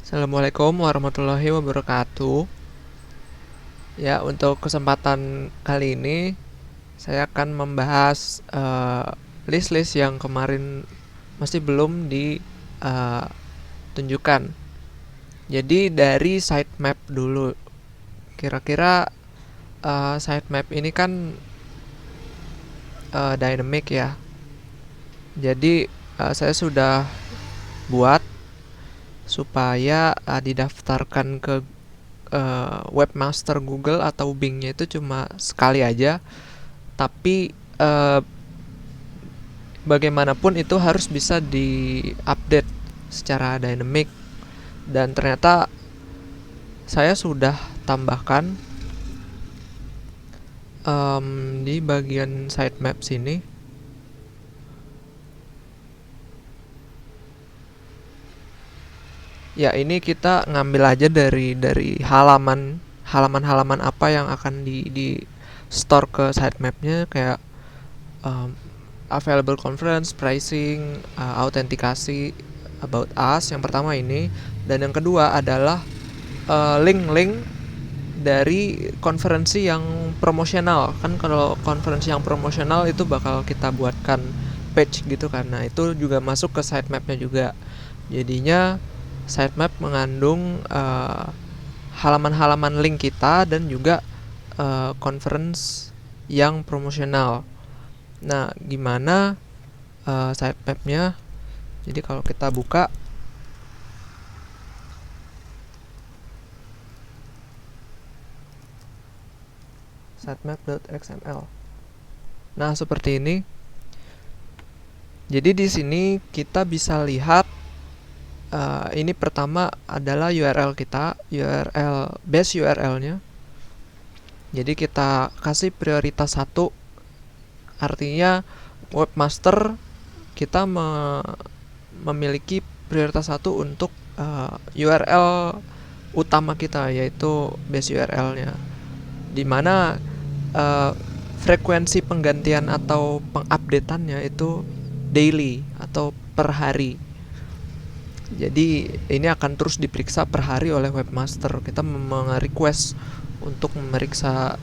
Assalamualaikum warahmatullahi wabarakatuh. Ya, untuk kesempatan kali ini saya akan membahas list-list yang kemarin masih belum ditunjukkan. Jadi dari sitemap dulu. Kira-kira sitemap ini kan dynamic ya. Jadi saya sudah buat supaya didaftarkan ke webmaster Google atau Bing-nya itu cuma sekali aja, tapi bagaimanapun itu harus bisa di-update secara dynamic. Dan ternyata saya sudah tambahkan di bagian sitemap sini. Ya, ini kita ngambil aja dari halaman apa yang akan di store ke sitemapnya, kayak available conference, pricing, autentikasi, about us yang pertama ini, dan yang kedua adalah link-link dari konferensi yang promosional. Kan kalau konferensi yang promosional itu bakal kita buatkan page gitu, karena itu juga masuk ke sitemapnya juga. Jadinya sitemap mengandung halaman-halaman link kita dan juga conference yang promosional. Nah, gimana sitemapnya? Jadi kalau kita buka sitemap.xml. Nah, seperti ini. Jadi di sini kita bisa lihat ini pertama adalah URL kita, base URL-nya. Jadi kita kasih prioritas 1, artinya webmaster kita memiliki prioritas 1 untuk URL utama kita, yaitu base URL-nya, dimana frekuensi penggantian atau pengupdateannya itu daily atau per hari. Jadi ini akan terus diperiksa per hari oleh webmaster. Kita request untuk memeriksa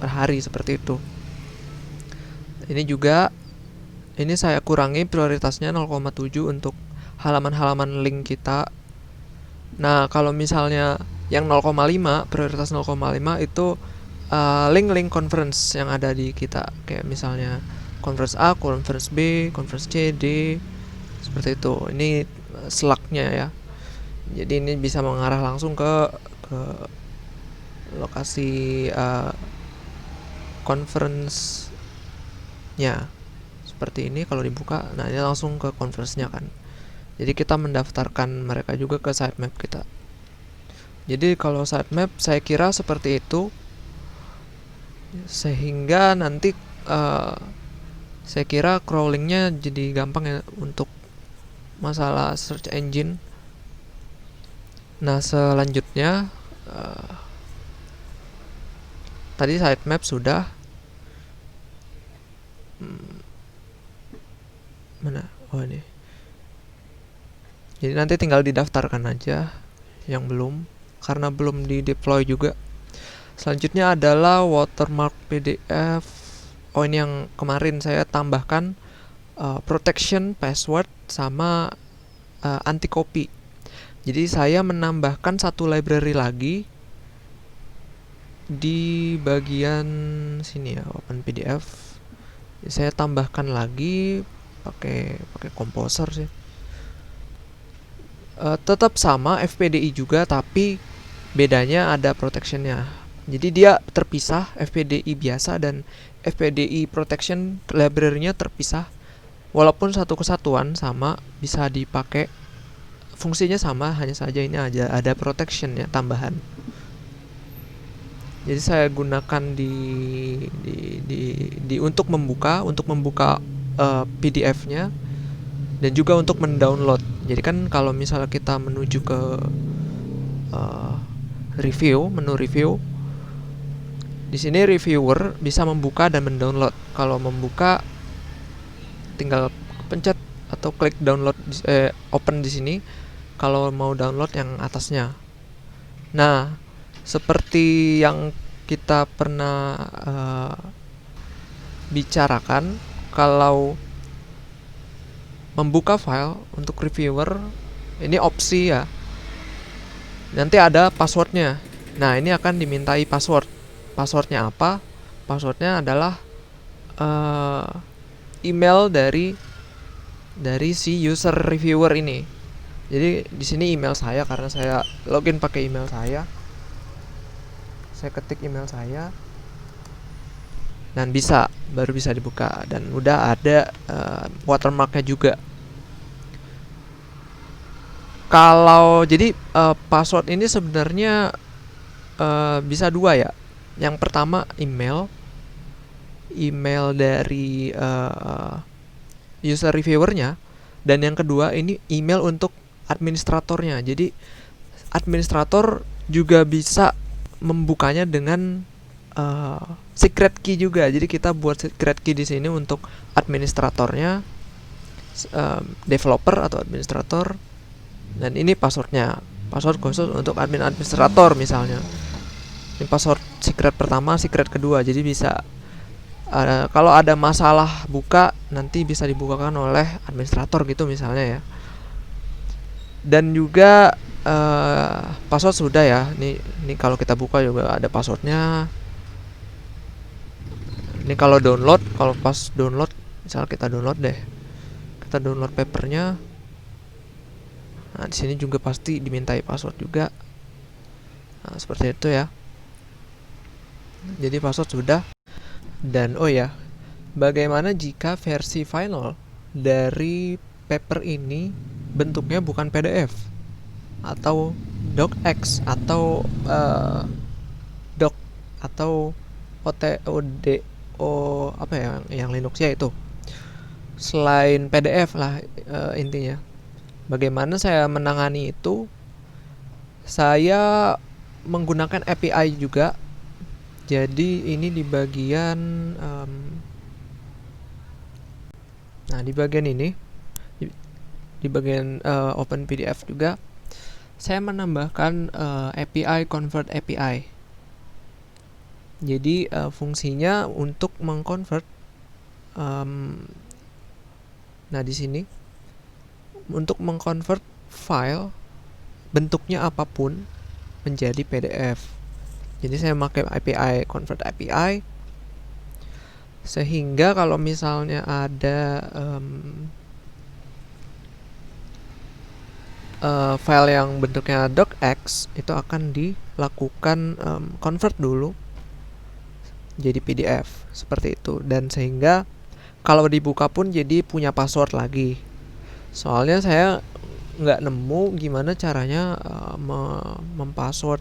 per hari seperti itu. Ini saya kurangi prioritasnya 0,7 untuk halaman-halaman link kita. Nah, kalau misalnya yang 0,5, prioritas 0,5 itu link-link conference yang ada di kita, kayak misalnya conference A, conference B, conference C, D, seperti itu. Ini Slack-nya ya. Jadi ini bisa mengarah langsung ke lokasi conference-nya. Seperti ini kalau dibuka, nah ini langsung ke conference-nya kan. Jadi kita mendaftarkan mereka juga ke sitemap kita. Jadi kalau sitemap saya kira seperti itu, sehingga nanti saya kira crawlingnya jadi gampang ya untuk masalah search engine. Nah, selanjutnya tadi sitemap sudah. Mana? Oh, ini. Jadi nanti tinggal didaftarkan aja yang belum, karena belum di deploy juga. Selanjutnya adalah watermark PDF. Oh, ini yang kemarin saya tambahkan protection password sama anti copy. Jadi saya menambahkan satu library lagi di bagian sini ya, open PDF. Jadi saya tambahkan lagi pakai Composer sih. Tetap sama FPDI juga, tapi bedanya ada protectionnya. Jadi dia terpisah, FPDI biasa dan FPDI protection library-nya terpisah. Walaupun satu kesatuan sama, bisa dipakai, fungsinya sama, hanya saja ini ada protectionnya tambahan. Jadi saya gunakan di untuk membuka PDF-nya dan juga untuk mendownload. Jadi kan kalau misalnya kita menuju ke menu review, di sini reviewer bisa membuka dan mendownload. Kalau membuka tinggal pencet atau klik download, open di sini. kalau mau download yang atasnya. Nah, seperti yang kita pernah bicarakan, kalau membuka file untuk reviewer ini opsi ya, nanti ada passwordnya. Nah, ini akan dimintai passwordnya apa? Passwordnya adalah email dari si user reviewer ini. Jadi di sini email saya, karena saya login pakai email saya. Saya ketik email saya dan baru bisa dibuka, dan udah ada watermarknya juga. Kalau jadi password ini sebenarnya bisa dua ya. Yang pertama email dari user reviewernya, dan yang kedua ini email untuk administratornya. Jadi administrator juga bisa membukanya dengan secret key juga. Jadi kita buat secret key di sini untuk administratornya, developer atau administrator, dan ini passwordnya, password khusus untuk administrator misalnya. Ini password secret pertama, secret kedua. Jadi bisa kalau ada masalah buka, nanti bisa dibukakan oleh administrator gitu misalnya ya. Dan juga password sudah ya. Ini kalau kita buka juga ada passwordnya. Ini kalau download, kalau pas download, misal kita download papernya. Nah, di sini juga pasti dimintai password juga. Nah, seperti itu ya. Jadi password sudah. Dan oh ya, bagaimana jika versi final dari paper ini bentuknya bukan PDF atau docx atau doc atau ODO apa ya yang Linux ya itu, selain PDF lah intinya. Bagaimana saya menangani itu? Saya menggunakan API juga. Jadi ini di bagian nah di bagian ini, di bagian Open PDF juga saya menambahkan API Convert API. Jadi fungsinya untuk mengconvert nah di sini untuk mengconvert file bentuknya apapun menjadi PDF. Jadi saya pakai API Convert API, sehingga kalau misalnya ada file yang bentuknya docx, itu akan dilakukan convert dulu jadi PDF seperti itu. Dan sehingga kalau dibuka pun jadi punya password lagi. Soalnya saya nggak nemu gimana caranya mempassword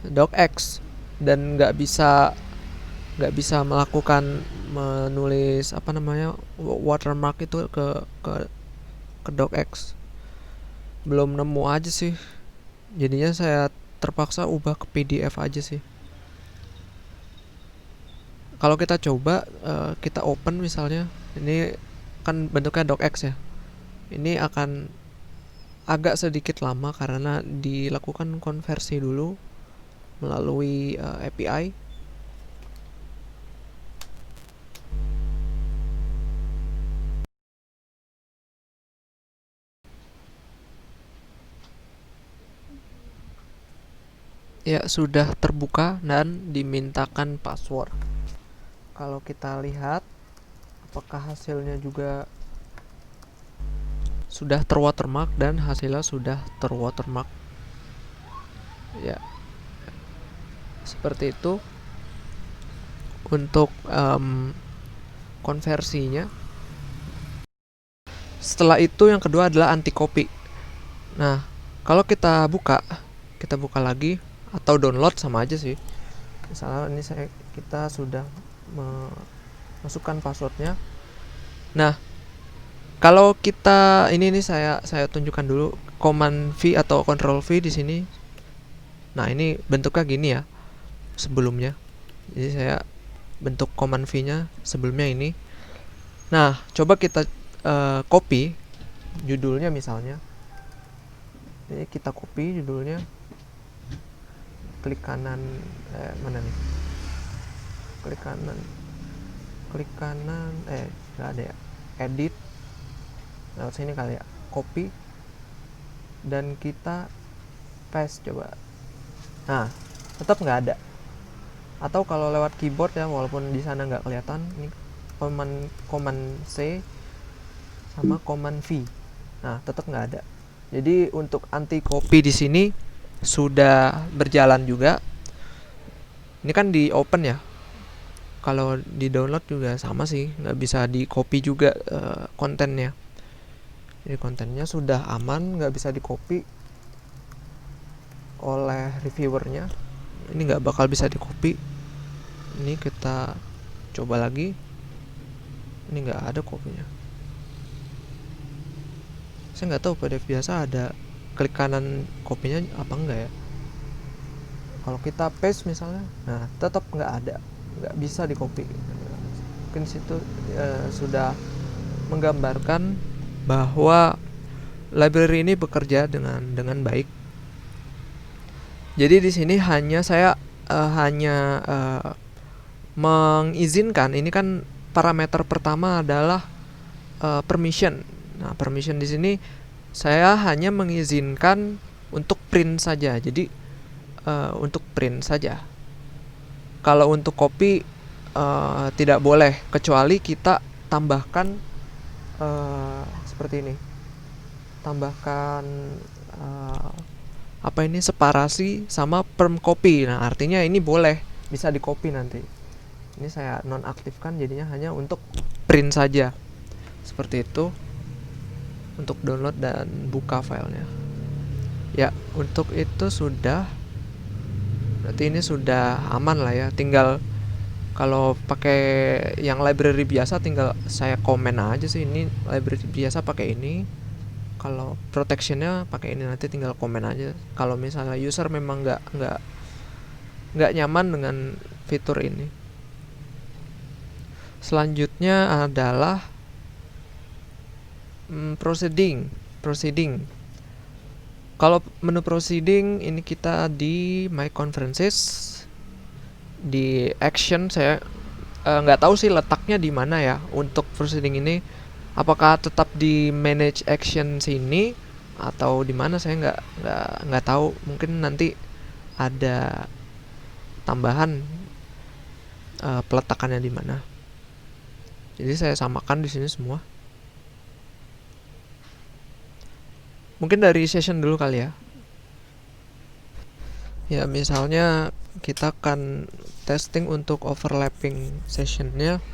docx, dan nggak bisa melakukan menulis apa namanya watermark itu ke docx. Belum nemu aja sih. Jadinya saya terpaksa ubah ke PDF aja sih. Kalau kita coba kita open misalnya, ini kan bentuknya docx ya. Ini akan agak sedikit lama karena dilakukan konversi dulu melalui API. Ya, sudah terbuka dan dimintakan password. Kalau kita lihat apakah hasilnya juga sudah terwatermark, dan hasilnya sudah terwatermark. Ya, seperti itu untuk konversinya. Setelah itu yang kedua adalah anti copy. Nah, kalau kita buka lagi atau download sama aja sih. Misalnya ini kita sudah masukkan passwordnya. Nah, kalau kita ini saya tunjukkan dulu command V atau control V di sini. Nah, ini bentuknya gini ya sebelumnya. Jadi saya bentuk command V-nya sebelumnya ini. Nah, coba kita copy judulnya misalnya. Ini kita copy judulnya, klik kanan, mana nih, klik kanan, nggak ada ya, edit, lewat sini kali ya, copy, dan kita paste coba. Nah, tetap nggak ada. Atau kalau lewat keyboard ya, walaupun di sana nggak kelihatan, ini command C sama command V. Nah, tetap nggak ada. Jadi untuk anti copy di sini sudah berjalan juga. Ini kan di open ya. Kalau di download juga sama sih, nggak bisa di copy juga kontennya. Jadi kontennya sudah aman, nggak bisa di copy oleh reviewernya. Ini nggak bakal bisa di copy. Ini kita coba lagi. Ini nggak ada copy-nya. Saya nggak tahu PDF biasa ada klik kanan copy-nya apa enggak ya. Kalau kita paste misalnya, nah tetap nggak ada, nggak bisa di copy. Mungkin situ sudah menggambarkan bahwa library ini bekerja dengan baik. Jadi di sini hanya saya mengizinkan, ini kan parameter pertama adalah permission. Nah, permission di sini saya hanya mengizinkan untuk print saja. Jadi untuk print saja. Kalau untuk copy tidak boleh, kecuali kita tambahkan seperti ini. Tambahkan separasi sama perm copy. Nah, artinya ini boleh, bisa di copy nanti. Ini saya nonaktifkan, jadinya hanya untuk print saja. Seperti itu untuk download dan buka filenya. Ya, untuk itu sudah. Berarti ini sudah aman lah ya. Tinggal kalau pakai yang library biasa tinggal saya komen aja sih, ini library biasa pakai ini. Kalau protectionnya pakai ini, nanti tinggal komen aja. Kalau misalnya user memang nggak nyaman dengan fitur ini. Selanjutnya adalah proceeding. Kalau menu proceeding ini kita di My Conferences, di action. Saya nggak tahu sih letaknya di mana ya untuk proceeding ini. Apakah tetap di manage action sini atau di mana, saya nggak tahu. Mungkin nanti ada tambahan peletakannya di mana. Jadi saya samakan di sini semua. Mungkin dari session dulu kali ya. Ya, misalnya kita akan testing untuk overlapping sessionnya.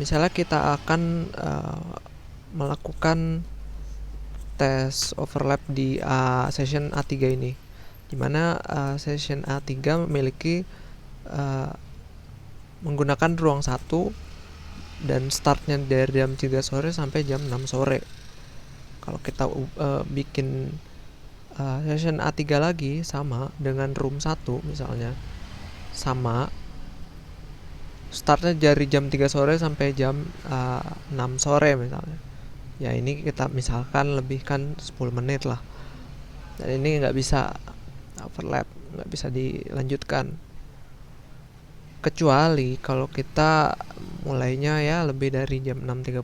Misalnya kita akan melakukan tes overlap di session A3 ini, dimana session A3 memiliki menggunakan ruang 1 dan startnya dari jam 3 sore sampai jam 6 sore. Kalau kita bikin session A3 lagi sama dengan room 1 misalnya, sama startnya dari jam 3 sore sampai jam 6 sore misalnya. Ya ini kita misalkan lebihkan 10 menit lah. Dan ini nggak bisa overlap, nggak bisa dilanjutkan. Kecuali kalau kita mulainya ya lebih dari jam 6.30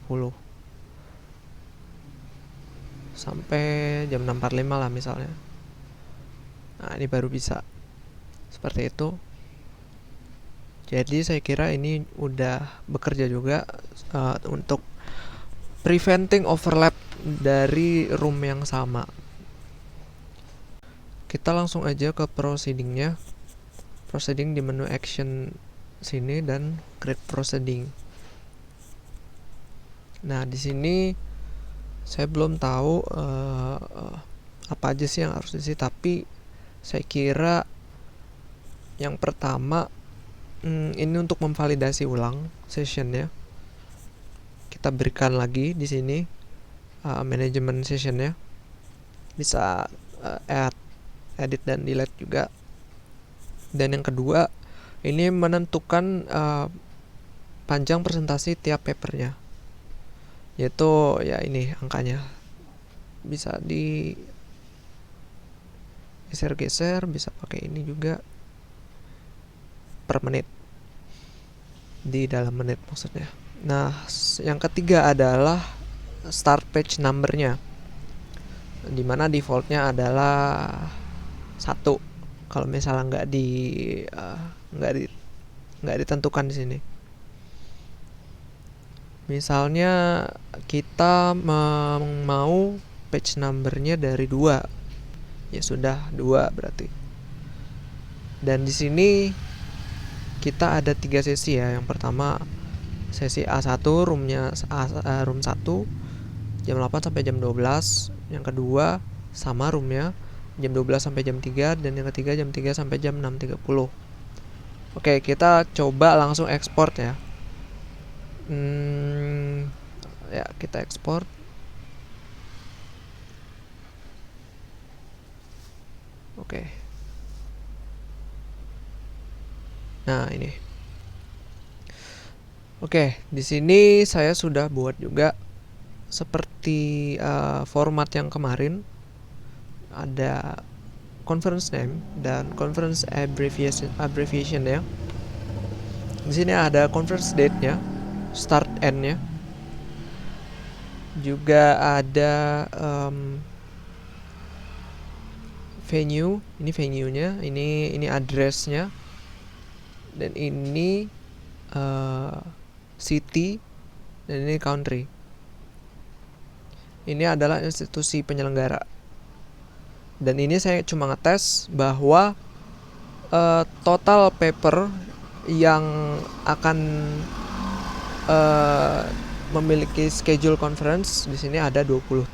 sampai jam 6.45 lah misalnya. Nah, ini baru bisa seperti itu. Jadi saya kira ini udah bekerja juga untuk preventing overlap dari room yang sama. Kita langsung aja ke proceedingnya. Proceeding di menu action sini dan create proceeding. Nah, di sini saya belum tahu apa aja sih yang harus diisi, tapi saya kira yang pertama ini untuk memvalidasi ulang sessionnya. Kita berikan lagi di sini manajemen sessionnya, bisa add, edit dan delete juga. Dan yang kedua, ini menentukan panjang presentasi tiap papernya, yaitu ya ini angkanya bisa di geser-geser, bisa pakai ini juga per menit, di dalam menit maksudnya. Nah, yang ketiga adalah start page numbernya, dimana defaultnya adalah 1 kalau misalnya nggak ditentukan di sini. Misalnya kita mau page numbernya dari 2, ya sudah 2 berarti. Dan di sini kita ada 3 sesi ya. Yang pertama sesi A1 room 1 jam 8 sampai jam 12. Yang kedua sama roomnya jam 12 sampai jam 3, dan yang ketiga jam 3 sampai jam 6.30. Oke, kita coba langsung ekspor ya. Ya, kita ekspor. Oke. Nah, ini. Oke, di sini saya sudah buat juga seperti format yang kemarin. Ada conference name dan conference abbreviation ya. Di sini ada conference date-nya, start end-nya. Juga ada venue, ini venue-nya, ini address-nya, dan ini city, dan ini country. Ini adalah institusi penyelenggara. Dan ini saya cuma ngetes bahwa total paper yang akan memiliki schedule conference di sini ada 27.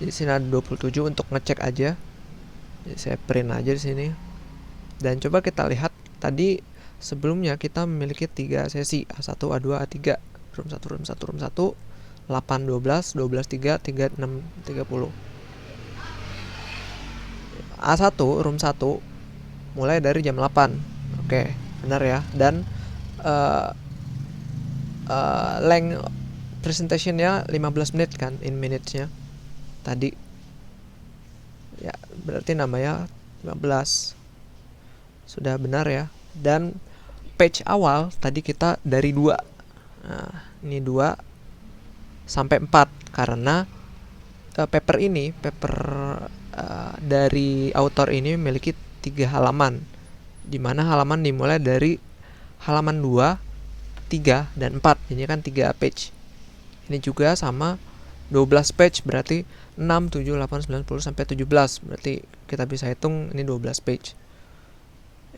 Di sini ada 27 untuk ngecek aja. Jadi saya print aja di sini. Dan coba kita lihat tadi sebelumnya kita memiliki 3 sesi, A1, A2, A3. Room 1, room 1, room 1, 8, 12, 12, 3, 3, 6, 30. A1 room 1 mulai dari jam 8. Oke, benar ya. Dan length presentationnya 15 menit kan, in minutes-nya tadi. Ya, berarti namanya 15. Sudah benar ya. Dan page awal tadi kita dari 2. Nah, ini 2 sampai 4 karena paper dari author ini memiliki 3 halaman, dimana halaman dimulai dari halaman 2, 3, dan 4. Ini kan 3 page. Ini juga sama 12 page, berarti 6, 7, 8, 9, 10 sampai 17. Berarti kita bisa hitung ini 12 page.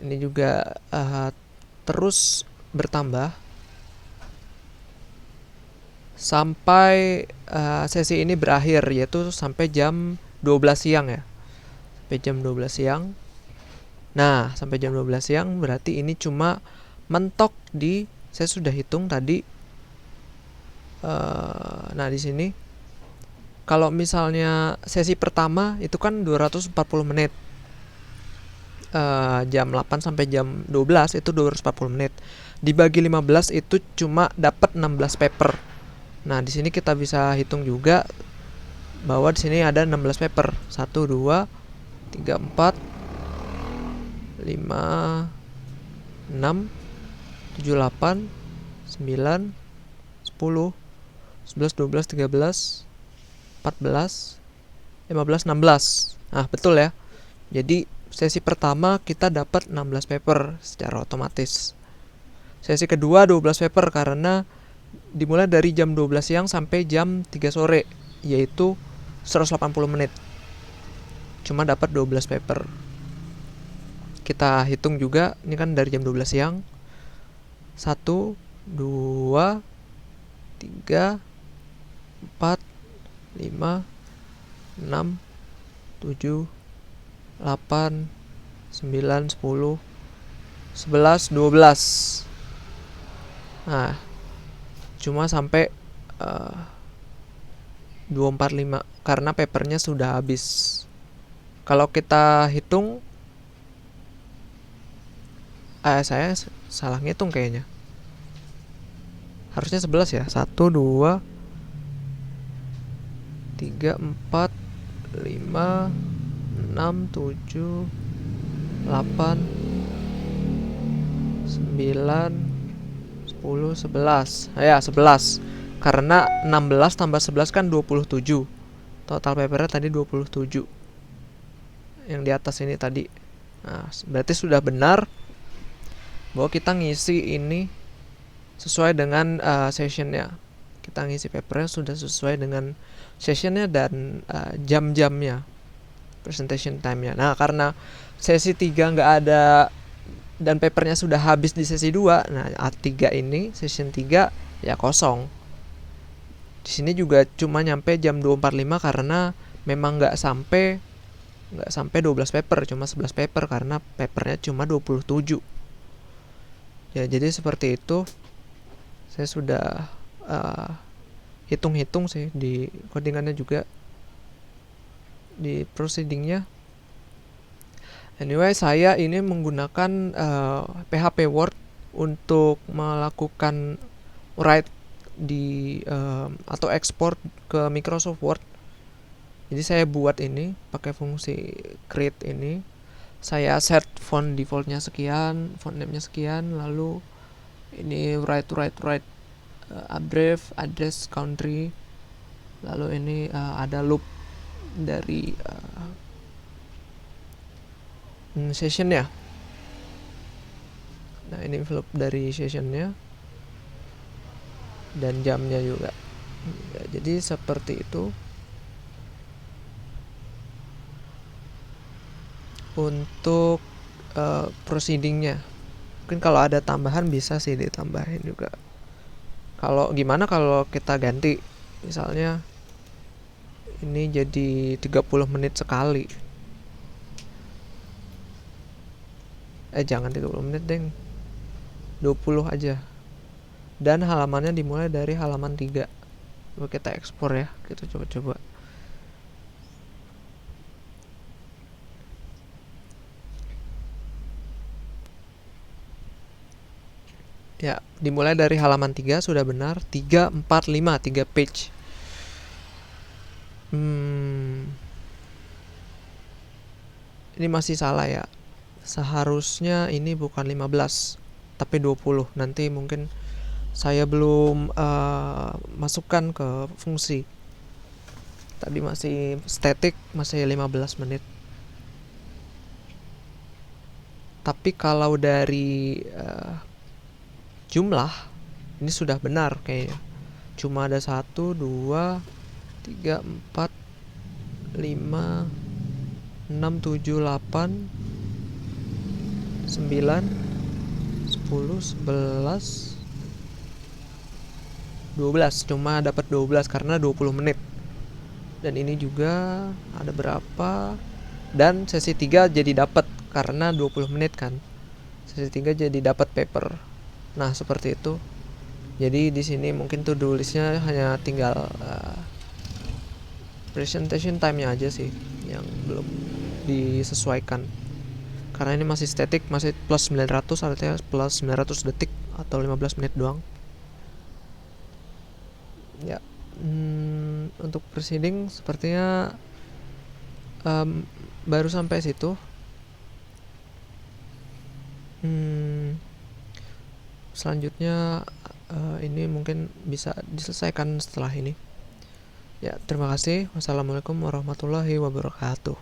Ini juga terus bertambah sampai sesi ini berakhir, yaitu sampai jam 12 siang ya. Sampai jam 12 siang. Nah, sampai jam 12 siang berarti ini cuma mentok di, saya sudah hitung tadi. Nah, di sini kalau misalnya sesi pertama itu kan 240 menit. Jam 8 sampai jam 12 itu 240 menit. Dibagi 15 itu cuma dapat 16 paper. Nah, di sini kita bisa hitung juga bahwa di sini ada 16 paper. 1 2 3 4 5 6 7 8 9 10 11 12 13 14 15 16. Nah, betul ya. Jadi sesi pertama kita dapat 16 paper secara otomatis. Sesi kedua 12 paper karena dimulai dari jam 12 siang sampai jam 3 sore, yaitu 180 menit. Cuma dapat 12 paper. Kita hitung juga, ini kan dari jam 12 siang. 1 2 3 4 5 6 7 8 9 10 11 12. Nah, cuma sampai 245 karena papernya sudah habis. Kalau kita hitung, saya salah ngitung kayaknya. Harusnya 11 ya. 1 2 3, 4, 5, 6, 7, 8, 9, 10, 11. Ya, 11. Karena 16 tambah 11 kan 27. Total papernya tadi 27. Yang di atas ini tadi. Nah, berarti sudah benar bahwa kita ngisi ini sesuai dengan sessionnya. Kita ngisi papernya sudah sesuai dengan sessionnya dan jam-jamnya, presentation time-nya. Nah, karena sesi 3 nggak ada dan papernya sudah habis di sesi 2, nah A3 ini, session 3 ya kosong. Di sini juga cuma nyampe jam 2.45 karena memang nggak sampai 12 paper, cuma 11 paper karena papernya cuma 27. Ya, jadi seperti itu. Saya sudah hitung-hitung sih di codingannya juga, di proceedingnya. Anyway, saya ini menggunakan PHP Word untuk melakukan write di atau ekspor ke Microsoft Word. Jadi saya buat ini pakai fungsi create ini. Saya set font defaultnya sekian, font name-nya sekian, lalu ini write abbrev, address, country, lalu ini ada loop dari sessionnya. Nah, ini envelope dari sessionnya dan jamnya juga. Ya, jadi seperti itu untuk proceedingnya. Mungkin kalau ada tambahan bisa sih ditambahin juga. Kalau gimana kalau kita ganti, misalnya ini jadi 30 menit sekali. Jangan 30 menit deng, 20 aja. Dan halamannya dimulai dari halaman 3. Coba kita ekspor ya, kita coba-coba. Ya, dimulai dari halaman 3 sudah benar. 3, 4, 5, 3 page. Ini masih salah ya. Seharusnya ini bukan 15, tapi 20. Nanti mungkin saya belum masukkan ke fungsi. Tadi masih static, masih 15 menit. Tapi kalau dari jumlah ini sudah benar kayaknya. Cuma ada 1, 2, 3, 4, 5, 6, 7, 8, 9, 10, 11, 12. Cuma dapat 12 karena 20 menit. Dan ini juga ada berapa. Dan sesi 3 jadi dapat karena 20 menit kan. Sesi 3 jadi dapat paper. Nah, seperti itu. Jadi di sini mungkin to-do listnya hanya tinggal presentation time-nya aja sih yang belum disesuaikan. Karena ini masih static, masih plus 900, artinya plus 900 detik atau 15 menit doang. Ya, untuk proceeding sepertinya baru sampai situ. Selanjutnya ini mungkin bisa diselesaikan setelah ini. Ya, terima kasih. Wassalamualaikum warahmatullahi wabarakatuh.